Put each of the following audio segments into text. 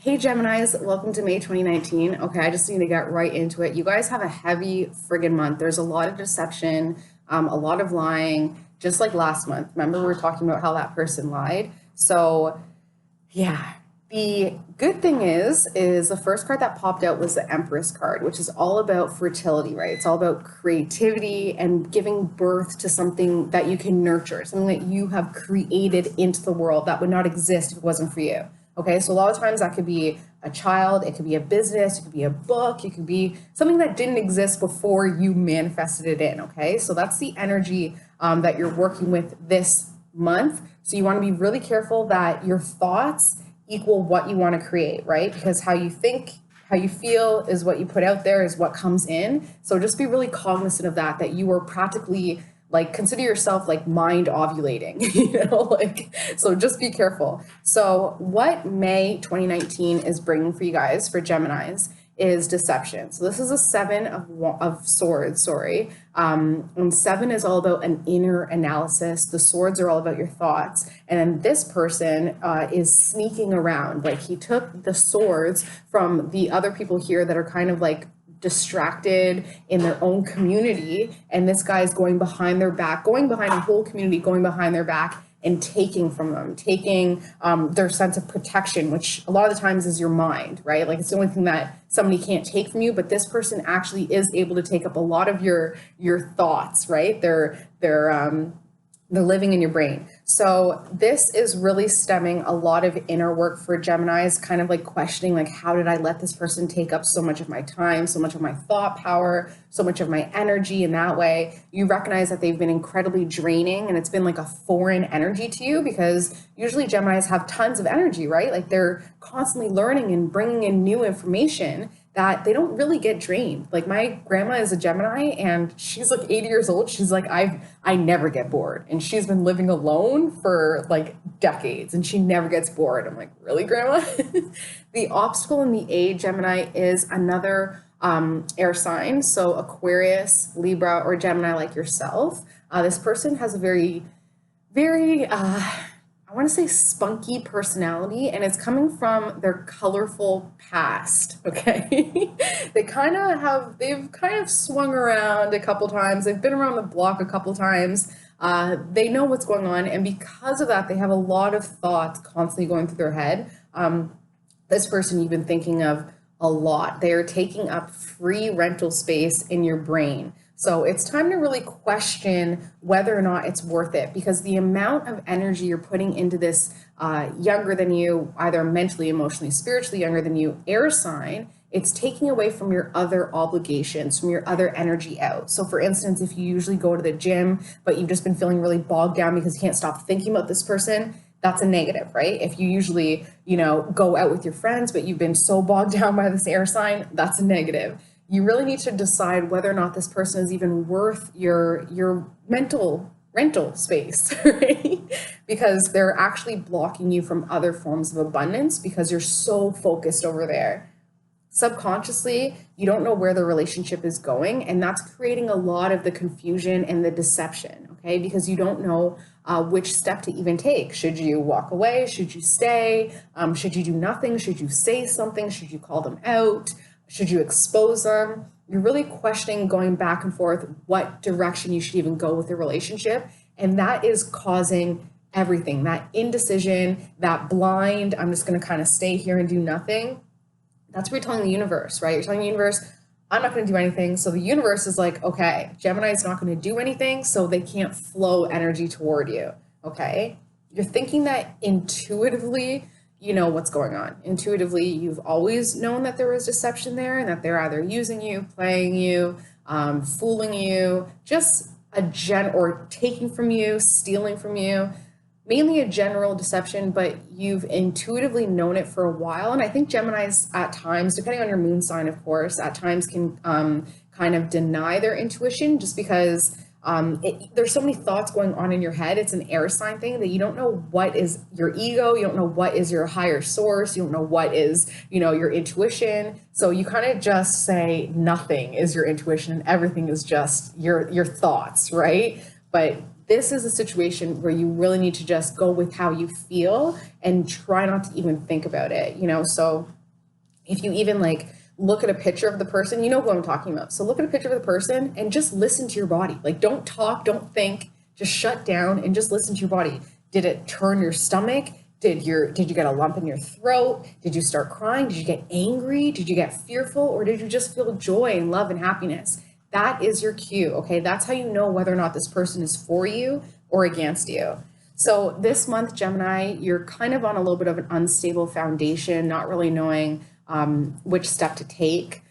Hey Geminis, welcome to May 2019. Okay, I just need to get right into it. You guys have a heavy friggin' month. There's a lot of deception, a lot of lying, just like last month. Remember, we were talking about how that person lied? So, yeah. The good thing is the first card that popped out was the Empress card, which is all about fertility, right? It's all about creativity and giving birth to something that you can nurture, something that you have created into the world that would not exist if it wasn't for you. Okay, so a lot of times that could be a child, it could be a business, it could be a book, it could be something that didn't exist before you manifested it in. Okay, so that's the energy that you're working with this month. So you want to be really careful that your thoughts equal what you want to create, right? Because how you think, how you feel is what you put out there, is what comes in. So just be really cognizant of that, that you are practically like, consider yourself like mind ovulating, like, so just be careful. So what May 2019 is bringing for you guys, for Geminis, is deception. So this is a seven of swords, sorry. And seven is all about an inner analysis. The swords are all about your thoughts. And then this person is sneaking around. Like, he took the swords from the other people here that are kind of like distracted in their own community, and this guy's going behind their back, going behind a whole community, going behind their back and taking from them, taking their sense of protection, which a lot of the times is your mind, right? Like, it's the only thing that somebody can't take from you, but this person actually is able to take up a lot of your thoughts, right? They're living in your brain. So this is really stemming a lot of inner work for Geminis, kind of like questioning, like, how did I let this person take up so much of my time, so much of my thought power, so much of my energy in that way? You recognize that they've been incredibly draining, and it's been like a foreign energy to you, because usually Geminis have tons of energy, right? Like, they're constantly learning and bringing in new information, that they don't really get drained. Like, my grandma is a Gemini, and she's like 80 years old. She's like, I never get bored. And she's been living alone for like decades, and she never gets bored. I'm like, really, grandma? The obstacle in the A, Gemini, is another air sign. So Aquarius, Libra, or Gemini, like yourself. This person has a very I want to say spunky personality, and it's coming from their colorful past. Okay. They've kind of swung around a couple times. They've been around the block a couple times. They know what's going on. And because of that, they have a lot of thoughts constantly going through their head. This person you've been thinking of a lot. They are taking up free rental space in your brain. So it's time to really question whether or not it's worth it, because the amount of energy you're putting into this younger than you, either mentally, emotionally, spiritually younger than you, air sign, it's taking away from your other obligations, from your other energy out. So for instance, if you usually go to the gym, but you've just been feeling really bogged down because you can't stop thinking about this person, that's a negative, right? If you usually, go out with your friends, but you've been so bogged down by this air sign, that's a negative. You really need to decide whether or not this person is even worth your mental rental space, right? Because they're actually blocking you from other forms of abundance because you're so focused over there. Subconsciously, you don't know where the relationship is going, and that's creating a lot of the confusion and the deception, okay? Because you don't know which step to even take. Should you walk away? Should you stay? Should you do nothing? Should you say something? Should you call them out? Should you expose them? You're really questioning, going back and forth, what direction you should even go with the relationship. And that is causing everything, that indecision, that blind, I'm just going to kind of stay here and do nothing. That's what you're telling the universe, right? You're telling the universe, I'm not going to do anything. So the universe is like, okay, Gemini is not going to do anything, so they can't flow energy toward you, okay? You're thinking that intuitively, you know what's going on. Intuitively, you've always known that there was deception there, and that they're either using you, playing you, fooling you, just or taking from you, stealing from you. Mainly a general deception, but you've intuitively known it for a while. And I think Geminis at times, depending on your moon sign, of course, at times can kind of deny their intuition, just because there's so many thoughts going on in your head. It's an air sign thing that you don't know what is your ego. You don't know what is your higher source. You don't know what is, your intuition. So you kind of just say nothing is your intuition and everything is just your thoughts, right? But this is a situation where you really need to just go with how you feel and try not to even think about it, you know? So if you even like look at a picture of the person, you know who I'm talking about. So look at a picture of the person and just listen to your body. Like, don't talk, don't think, just shut down and just listen to your body. Did it turn your stomach? Did you get a lump in your throat? Did you start crying? Did you get angry? Did you get fearful? Or did you just feel joy and love and happiness? That is your cue, okay? That's how you know whether or not this person is for you or against you. So this month, Gemini, you're kind of on a little bit of an unstable foundation, not really knowing which step to take.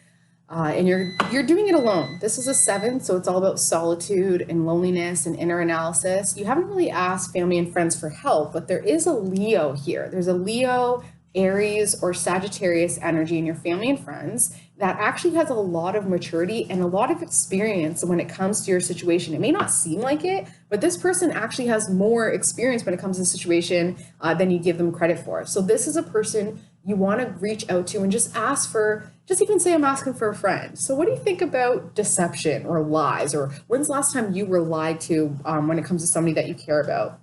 And you're doing it alone. This is a 7, so it's all about solitude and loneliness and inner analysis. You haven't really asked family and friends for help, but there is a Leo here. There's a Leo, Aries, or Sagittarius energy in your family and friends that actually has a lot of maturity and a lot of experience when it comes to your situation. It may not seem like it, but this person actually has more experience when it comes to the situation than you give them credit for. So this is a person you want to reach out to and just ask for, just even say, I'm asking for a friend. So what do you think about deception or lies? Or when's the last time you were lied to when it comes to somebody that you care about?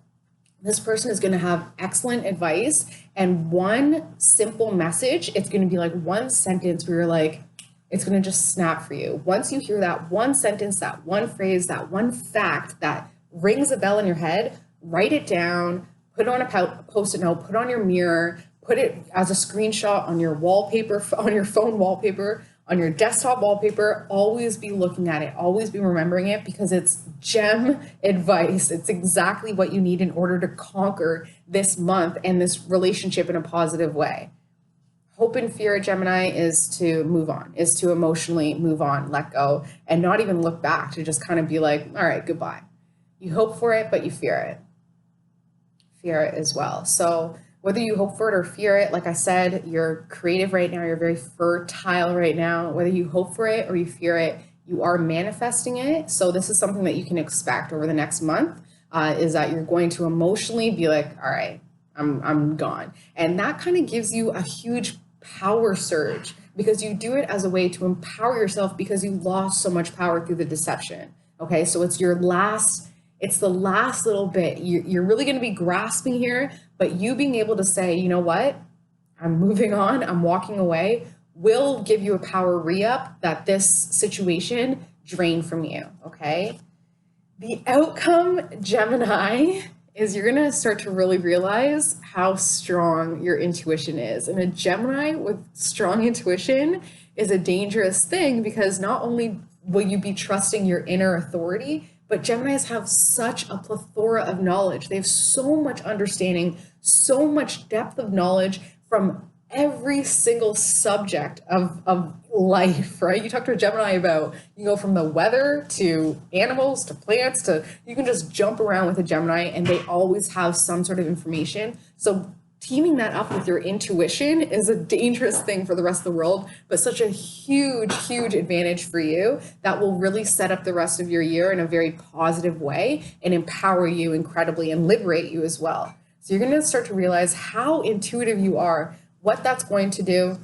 This person is going to have excellent advice and one simple message. It's going to be like one sentence where you're like, it's going to just snap for you. Once you hear that one sentence, that one phrase, that one fact that rings a bell in your head, write it down, put it on a post-it note, put it on your mirror, put it as a screenshot on your wallpaper, on your phone wallpaper, on your desktop wallpaper. Always be looking at it, always be remembering it, because it's gem advice. It's exactly what you need in order to conquer this month and this relationship in a positive way. Hope and fear at Gemini is to move on, is to emotionally move on, let go, and not even look back, to just kind of be like, all right, goodbye. You hope for it, but you fear it. Fear it as well. So whether you hope for it or fear it, like I said, you're creative right now, you're very fertile right now. Whether you hope for it or you fear it, you are manifesting it. So this is something that you can expect over the next month, is that you're going to emotionally be like, all right, I'm gone. And that kind of gives you a huge power surge, because you do it as a way to empower yourself because you lost so much power through the deception. Okay, so it's the last little bit. You're really going to be grasping here, but you being able to say, you know what, I'm moving on, I'm walking away, will give you a power re-up that this situation drained from you, okay? The outcome, Gemini, is you're going to start to really realize how strong your intuition is. And a Gemini with strong intuition is a dangerous thing, because not only will you be trusting your inner authority, but Geminis have such a plethora of knowledge. They have so much understanding, so much depth of knowledge from every single subject of life, right? You talk to a Gemini about, you go from the weather to animals to plants to, you can just jump around with a Gemini and they always have some sort of information. So teaming that up with your intuition is a dangerous thing for the rest of the world, but such a huge, huge advantage for you that will really set up the rest of your year in a very positive way and empower you incredibly and liberate you as well. So you're going to start to realize how intuitive you are, what that's going to do.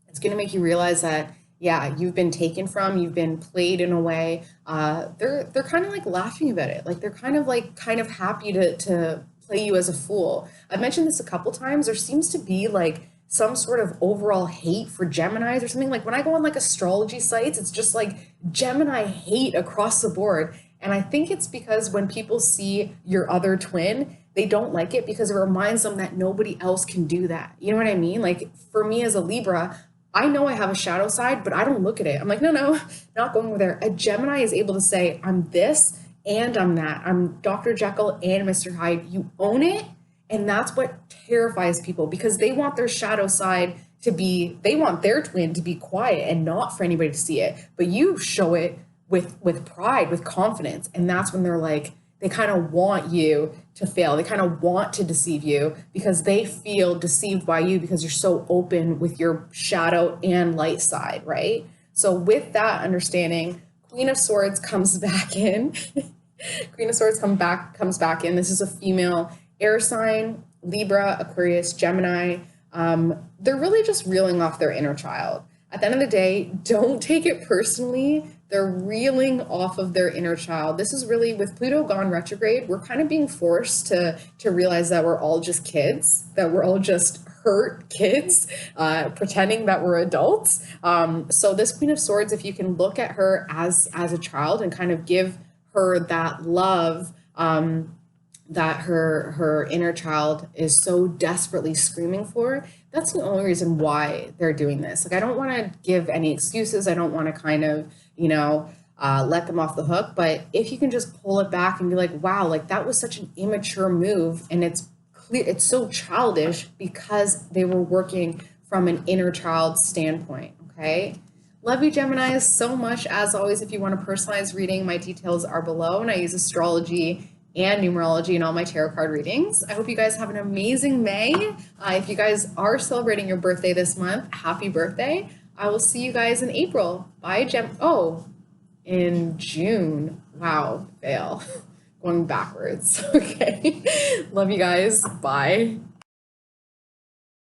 It's going to make you realize that, yeah, you've been taken from, you've been played in a way. They're kind of like laughing about it. Like they're kind of happy to play you as a fool. I've mentioned this a couple times. There seems to be like some sort of overall hate for Geminis or something. Like when I go on like astrology sites, it's just like Gemini hate across the board. And I think it's because when people see your other twin, they don't like it because it reminds them that nobody else can do that. You know what I mean? Like for me as a Libra, I know I have a shadow side, but I don't look at it. I'm like, no, not going over there. A Gemini is able to say, I'm this and I'm that. I'm Dr. Jekyll and Mr. Hyde. You own it. And that's what terrifies people, because they want their shadow side to be, they want their twin to be quiet and not for anybody to see it. But you show it with pride, with confidence. And that's when they're like, they kind of want you to fail. They kind of want to deceive you because they feel deceived by you because you're so open with your shadow and light side, right? So with that understanding, Queen of Swords comes back in. Queen of Swords comes back in. This is a female air sign, Libra, Aquarius, Gemini. They're really just reeling off their inner child. At the end of the day, don't take it personally. They're reeling off of their inner child. This is really, with Pluto gone retrograde, we're kind of being forced to realize that we're all just kids, that we're all just hurt kids, pretending that we're adults. So this Queen of Swords, if you can look at her as a child and kind of give her that love, that her inner child is so desperately screaming for, that's the only reason why they're doing this. Like, I don't want to give any excuses. I don't want to kind of, let them off the hook. But if you can just pull it back and be like, wow, like that was such an immature move, and it's clear, it's so childish because they were working from an inner child standpoint. Okay. Love you, Geminis, so much. As always, if you want a personalized reading, my details are below, and I use astrology and numerology in all my tarot card readings. I hope you guys have an amazing May. If you guys are celebrating your birthday this month, happy birthday. I will see you guys in April. Bye, in June. Wow, fail. Going backwards. Okay. Love you guys. Bye.